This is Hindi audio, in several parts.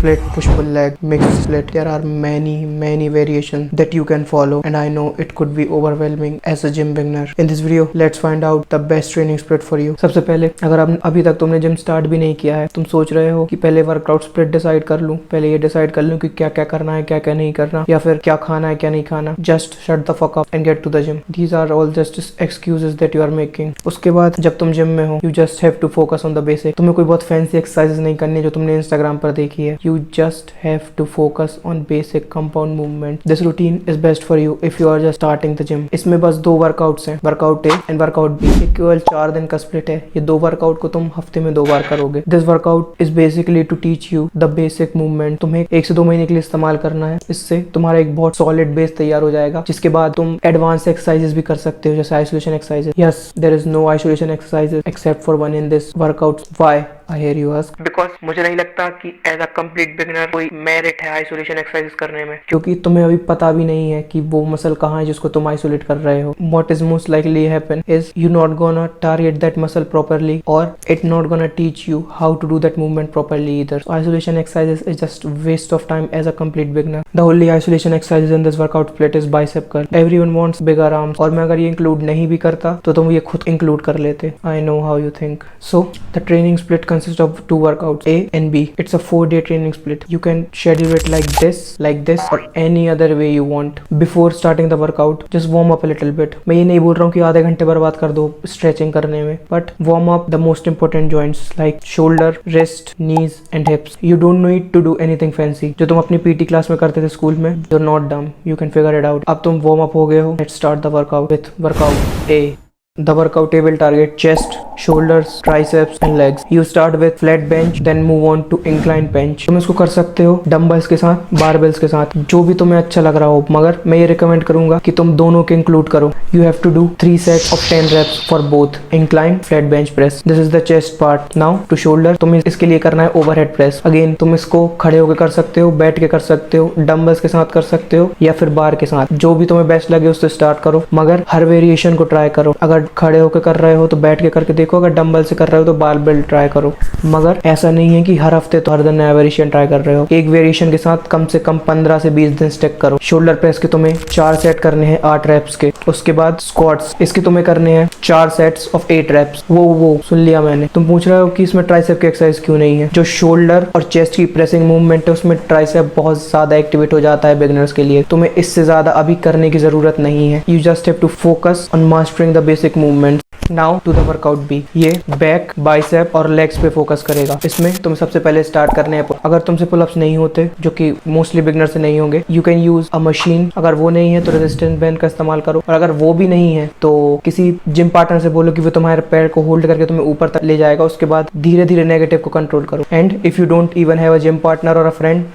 split, push-pull leg, mixed split. There are many variations that you can follow, and I know it could be overwhelming as a gym beginner. In this video, let's find out the best training split for you. सबसे पहले, अगर अभी तक तुमने जिम स्टार्ट भी नहीं किया है, तुम सोच रहे हो कि पहले वर्कआउट स्प्लिट डिसाइड कर लूं, पहले ये डिसाइड कर लूं कि क्या क्या करना है, क्या क्या नहीं करना, या फिर क्या खाना है, क्या नहीं खाना. Just shut the fuck up and get to the gym. These are all just excuses that you are making. उसके बाद जब तुम जिम में हो, you just have to focus on the basic. तुम्हें कोई बहुत फैंसी एक्सरसाइज नहीं करनी जो तुमने इंस्टाग्राम पर देखी है. You just have to focus on basic compound movement. This routine is best for you if you are just starting the gym. इसमें बस 2 वर्कआउट्स हैं, workout A and workout B. ये केवल 4 दिन का स्प्लिट है. ये 2 वर्कआउट को तुम हफ्ते में 2 बार करोगे. This workout is basically to teach you the basic movement. तुम्हें 1 से 2 महीने के लिए इस्तेमाल करना है. इससे तुम्हारा एक बहुत सॉलिड बेस तैयार हो जाएगा, जिसके बाद तुम एडवांस एक्सरसाइजेस भी कर सकते हो, जैसे isolation exercises. Yes, there is no isolation exercises except for one in this workout. Why? I hear you ask. Because मुझे नहीं लगता कि एज अ कंप्लीट बिगिनर कोई मेरिट है आइसोलेशन एक्सरसाइज करने में, क्योंकि तुम्हें अभी पता भी नहीं है कि वो मसल कहाँ है जिसको तुम आइसोलेट कर रहे हो. What is most likely happen is you not gonna target that muscle properly, or it not gonna teach you how to do that movement properly either. So isolation exercises is just waste of time as a complete beginner. The only isolation exercises in this workout split is bicep curl. Everyone wants bigger arms, और मैं अगर ये इंक्लूड नहीं भी करता तो तुम ये खुद इंक्लूड कर लेते. I know how you think. So the training split consists of 2 workouts, A and B. It's a 4-day training split. You can schedule it like this, or any other way you want. Before starting the workout, just warm up a little bit. मैं ये नहीं बोल रहा हूँ कि आधे घंटे बर्बाद कर दो स्ट्रेचिंग करने में, but warm up the most important joints like shoulder, wrist, knees and hips. You don't need to do anything fancy. जो तुम अपनी PT क्लास में करते थे स्कूल में, you're not dumb. You can figure it out. अब तुम warm up हो गए हो. Let's start the workout with workout A. The workout A will target chest, shoulders, triceps and legs. You start with flat bench, then move on to incline bench. तुम इसको कर सकते हो डम्बल्स के साथ, बारबेल्स के साथ, जो भी तुम्हें अच्छा लग रहा हो, मगर मैं ये रिकमेंड करूंगा कि तुम दोनों के इंक्लूड करो. You have to do 3 sets of 10 reps for both incline, flat bench press. This is the chest part. Now to shoulder, तुम्हें इसके लिए करना है overhead press. Again, तुम इसको खड़े होकर कर सकते हो, बैठ के कर सकते हो, डम्बल्स के साथ कर सकते हो, या फिर बार के साथ. जो भी तुम्हें बेस्ट लगे उससे स्टार्ट करो, मगर हर वेरिएशन को ट्राई करो. अगर खड़े होकर कर रहे हो तो बैठ के करके देखो, अगर डंबल से कर रहे हो तो बारबेल ट्राई करो. मगर ऐसा नहीं है कि हर हफ्ते तो हर दिन नया वेरिएशन ट्राई कर रहे हो. एक वेरिएशन के साथ कम से कम 15 से 20 दिन स्टिक करो. शोल्डर प्रेस के तुम्हें 4 सेट करने हैं 8 रेप्स के. उसके बाद स्क्वाट्स, इसके तुम्हें करने हैं 4 सेट्स ऑफ 8 रेप्स. वो सुन लिया मैंने. तुम पूछ रहे हो कि इसमें ट्राइसेप की एक्सरसाइज क्यों नहीं है. जो शोल्डर और चेस्ट की प्रेसिंग मूवमेंट है उसमें ट्राइसेप बहुत ज्यादा एक्टिवेट हो जाता है बिगिनर्स के लिए. तुम्हें इससे ज्यादा अभी करने की जरूरत नहीं है. You just have to focus on mastering the basic movement. Now to the workout B. ये बैक, बाइसेप और लेग्स पे फोकस करेगा. इसमें तुम सबसे पहले स्टार्ट करने हैं. अगर तुमसे पुलअप्स नहीं होते, जो कि मोस्टली बिगिनर से नहीं होंगे, you can use a machine. अगर वो नहीं है तो रेजिस्टेंस बैंड का इस्तेमाल करो, और अगर वो भी नहीं है तो किसी जिम पार्टनर से बोलो कि वो तुम्हारे पैर को होल्ड करके तुम्हें ऊपर तक ले जाएगा. उसके बाद धीरे धीरे नेगेटिव को कंट्रोल करो. And if you don't even have a gym partner और a friend,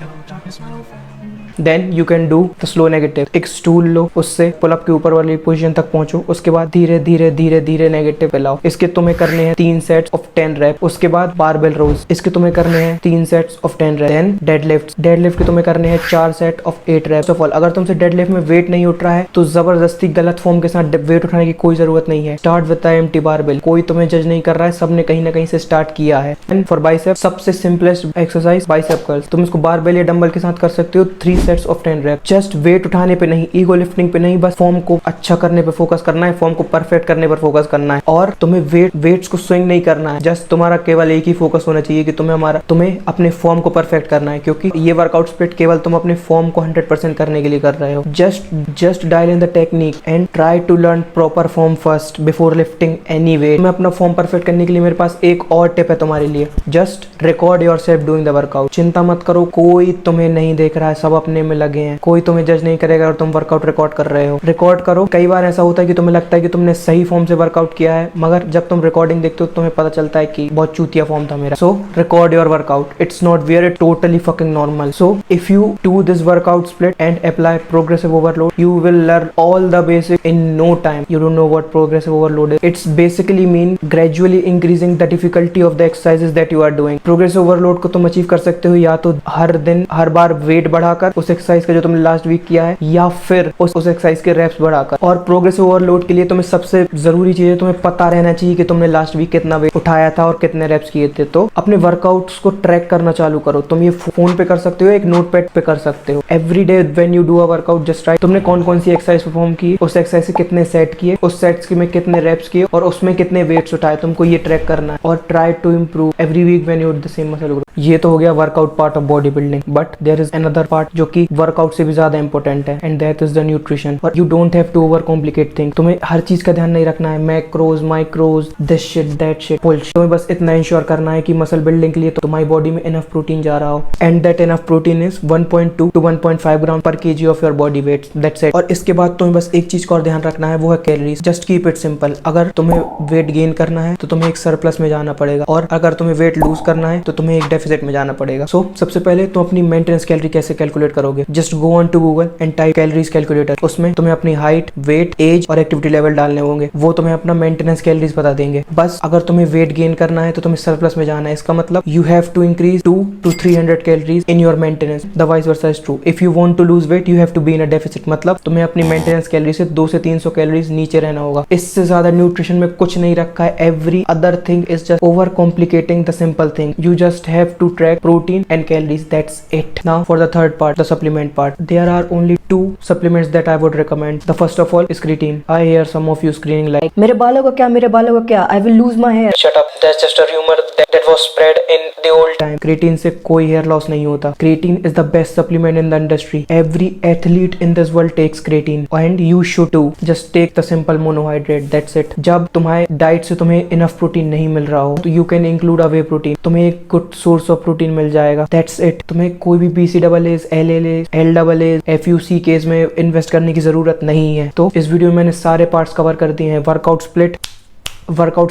then you can do the slow negative. एक स्टूल लो, उससे पुलअप के ऊपर वाली पोजीशन तक पहुंचो. उसके बाद धीरे धीरे नेगेटिव पे लाओ. इसके तुम्हें करने हैं 3 सेट्स ऑफ 10 रेप. उसके बाद बारबेल रोज, इसके तुम्हें करने हैं 3 sets of 10 rep. Then deadlift के तुम्हें करने हैं 4 set of 8 rep. Of all, अगर तुमसे डेडलिफ्ट में वेट नहीं उठ रहा है तो जबरदस्ती गलत फॉर्म के साथ वेट उठाने की कोई जरूरत नहीं है. Start with the empty barbell. कोई तुम्हें जज नहीं कर रहा है, सबने कहीं ना कहीं से स्टार्ट किया है. एंड फॉर बाइसेप, सबसे सिंपलेस्ट एक्सरसाइज बाइसेप कर्ल्स. तुम इसको बारबेल या डंबल के साथ कर सकते हो. 3 sets of 10 rep. Just weight उठाने पे नहीं, ईगो लिफ्टिंग पे नहीं, बस फॉर्म को अच्छा करने पे फोकस करना है, फॉर्म को परफेक्ट करने पर फोकस करना है. और तुम्हें वेट्स को स्विंग नहीं करना है. जस्ट तुम्हारा केवल एक ही फोकस होना चाहिए कि तुम्हें अपने फॉर्म को परफेक्ट करना है, क्योंकि ये वर्कआउट स्प्लिट केवल तुम अपने फॉर्म को 100% करने के लिए कर रहे हो. Just dial in the technique and try to learn proper form first before lifting any weight. मैं अपना फॉर्म परफेक्ट करने के लिए मेरे पास एक और टिप है तुम्हारे लिए. Just record yourself doing the workout. चिंता मत करो, कोई तुम्हें नहीं देख रहा है, सब अपने में लगे हैं. कोई तुम्हें जज नहीं करेगा और तुम वर्कआउट रिकॉर्ड कर रहे हो. रिकॉर्ड करो. कई बार ऐसा होता है कि तुम्हें लगता है कि तुमने सही फॉर्म से वर्कआउट किया है, मगर जब तुम रिकॉर्डिंग देखते हो तो तुम्हें पता चलता है कि बहुत चूतिया फॉर्म था मेरा. So record your workout. It's not weird, it totally fucking normal. So if you do this workout split and apply progressive overload, you will learn all the basics in no time. You don't know what progressive overload is. It's basically mean gradually increasing the difficulty of the exercises that you are doing. Progressive overload को तुम अचीव कर सकते हो या तो हर दिन हर बार वेट बढ़ाकर उस एक्सरसाइज का जो तुमने लास्ट वीक किया है, या फिर उस एक्सरसाइज के रेप्स बढ़ाकर। और प्रोग्रेसिव ओवरलोड के लिए तुम्हें सबसे जरूरी चीज है, तुम्हें पता रहना चाहिए कि तुमने लास्ट वीक कितना वेट उठाया था और कितने रेप्स किए थे। तो अपने वर्कआउट्स को ट्रैक करना चालू करो। तुम ये फोन पे कर सकते हो, एक नोटपैड पे कर सकते हो। Every day when you do a workout just right, तुमने कौन कौन सी एक्सरसाइज परफॉर्म की, उस एक्सरसाइज से कितने सेट किए, उस सेट्स में कितने रेप्स किए और उसमें कितने वेट्स उठाए, तुमको ये ट्रैक करना है। और try to improve every week when you do the same muscle group. ये तो हो गया workout part of body building, but there is another part जो कि वर्कआउट से भी ज्यादा इंपॉर्टेंट है, and that is the nutrition. और you don't have to over complicate thing. तुम्हें हर चीज का ध्यान नहीं रखना है, macros, micros, this shit, that shit, bullshit. तुम्हें बस इतना इंश्योर करना है कि मसल बिल्डिंग के लिए तो तुम्हारी बॉडी में इनफ प्रोटीन जा रहा हो, and that enough protein is 1.2 to 1.5 ग्राम पर KG of your body weight, that's it. और इसके बाद तुम्हें बस एक चीज का और ध्यान रखना है, वो है calories. Just keep it simple. अगर तुम्हें वेट गेन करना है तो तुम्हें एक सरप्लस में जाना पड़ेगा, और अगर तुम्हें वेट लूज करना है तो तुम्हें एक डेफिसिट में जाना पड़ेगा। सो सबसे पहले तुम अपनी मेंटेनेंस कैलोरी कैसे कैलकुलेट करोगे? Just go on to Google and type calories calculator. उसमें तुम्हें अपनी हाइट, वेट, एज और एक्टिविटी लेवल डालने होंगे, वो तुम्हें अपना मेंटेनेंस कैलोरीज बता देंगे। बस अगर तुम्हें वेट गेन करना है तो तुम्हें सरप्लस में जाना है। इसका मतलब you have to increase 2 to 300 calories in your maintenance. The vice versa is true. If you want to lose weight you have to be in a deficit, मतलब तुम्हें अपनी मेंटेनेंस कैलोरी से 200 से 300 कैलोरीज नीचे रहना होगा। इससे ज्यादा न्यूट्रिशन में कुछ नहीं रखा है। Every other thing is just over complicating the simple thing. You just have to track protein and calories, that's it. Now for the third part, the supplement part. There are only 2 supplements that I would recommend. The first of all is creatine. I hear some of you screaming like, मेरे बालों का क्या, मेरे बालों का क्या, I will lose my hair. shut up, that's just a rumor that was spread in the old time. Creatine से कोई hair loss नहीं होता. Creatine is the best supplement in the industry. Every athlete in this world takes creatine and you should too. Just take the simple monohydrate, that's it. जब तुम्हारे डाइट से तुम्हें enough प्रोटीन नहीं मिल रहा हो तो you can include a whey protein. तुम्हें एक good source of प्रोटीन मिल जाएगा, that's it. तुम्हें कोई भी BCAAs, LLAs, LAAs, FUC case में इन्वेस्ट करने की जरूरत नहीं है। तो इस वीडियो में मैंने सारे पार्ट्स कवर कर दिए हैं, workout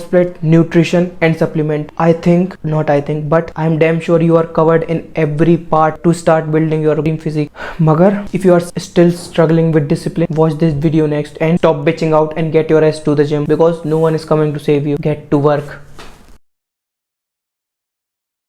split, nutrition and supplement. I think, but I'm damn sure you are covered in every part to start building your dream physique. Magar, if you are still struggling with discipline, watch this video next and stop bitching out and get your ass to the gym, because no one is coming to save you. Get to work.